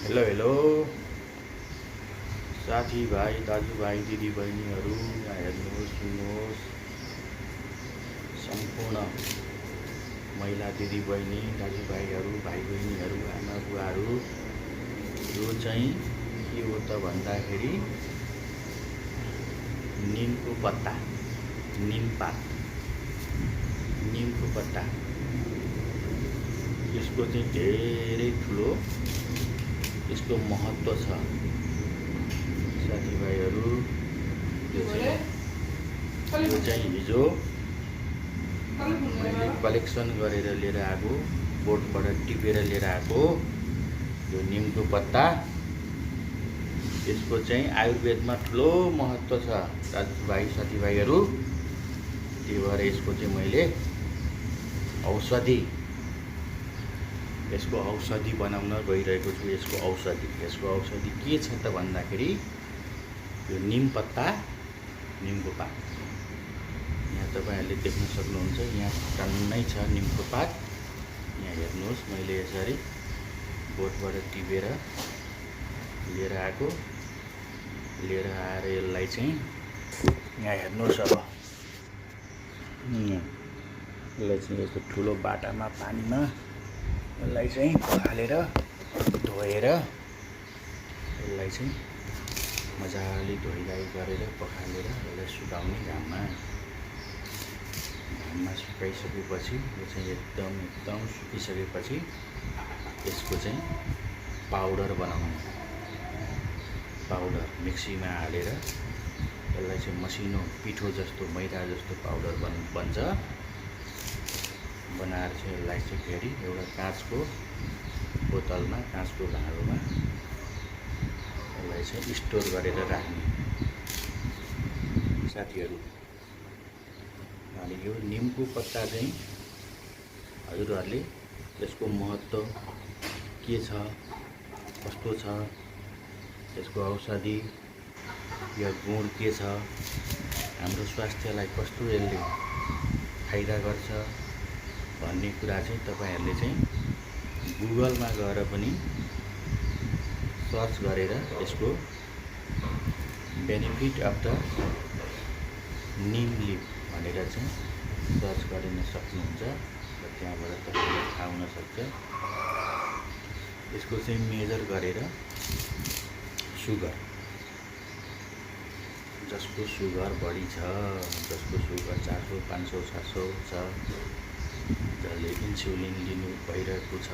Hello hello साथीभाइ दाजुभाइ दिदीबहिनीहरू, यहाँ हेर्नुहोस् सुन्नुहोस्। सम्पूर्ण महिला दिदीबहिनी दाजुभाइहरू भाइबहिनीहरू आमा बुवाहरू, यो चाहिँ के हो त भन्दाखेरि निमको पत्ता, निमपात, निमको पत्ता। यसको चाहिँ धेरै ठुलो यसको महत्त्व छ साथीभाइहरू। यो चाहिँ हिजो मैले कलेक्सन गरेर लिएर आएको, बोटबाट टिपेर लिएर आएको यो निमको पत्ता। यसको चाहिँ आयुर्वेदमा ठुलो महत्त्व छ दाजुभाइ साथीभाइहरू। त्यही भएर यसको चाहिँ मैले यसको औषधि बनाउन गइरहेको छु। यसको औषधि के छ त भन्दाखेरि यो निम पत्ता, निमको पात। यहाँ तपाईहरुले देख्न सक्नुहुन्छ, यहाँ टन्नै छ निमको पात। यहाँ हेर्नुहोस्, मैले यसरी बोटबाट टिपेर लिएर आएको। लिएर आएर यसलाई चाहिँ यहाँ हेर्नुहोस्। अब यसलाई चाहिँ यस्तो ठुलो बाटामा पानीमा यसलाई चाहिँ पखालेर धोएर यसलाई चाहिँ मजाले धोइधाइ गरेर पखालेर यसलाई सुकाउने घाममा सुकाइसकेपछि यो चाहिँ एकदम सुकिसकेपछि यसको चाहिँ पाउडर बनाउने। पाउडर मिक्सीमा हालेर यसलाई चाहिँ मसिनो पिठो जस्तो मैदा जस्तो पाउडर बन्छ। बनाएर चाहिँ यसलाई चाहिँ फेरि एउटा काँचको बोतलमा, काँचको भाँडोमा यसलाई चाहिँ स्टोर गरेर राख्ने साथीहरू। अनि यो निमको पत्ता चाहिँ हजुरहरूले यसको महत्त्व के छ, कस्तो छ, यसको औषधि या गुण के छ, हाम्रो स्वास्थ्यलाई कस्तो यसले फाइदा गर्छ भन्ने कुरा चाहिँ तपाईहरुले चाहिँ गुगलमा गएर पनि सर्च गरेर यसको बेनिफिट अफ द निम लिफ भनेर चाहिँ सर्च गर्न सक्नुहुन्छ र त्यहाँबाट तपाईले थाहा हुन सक्छ। यसको चाहिँ मेजर गरेर सुगर, जसको सुगर बढी छ, जसको सुगर 400, 500, 700 छ, जसले इन्सुलिन लिनु भइरहेको छ,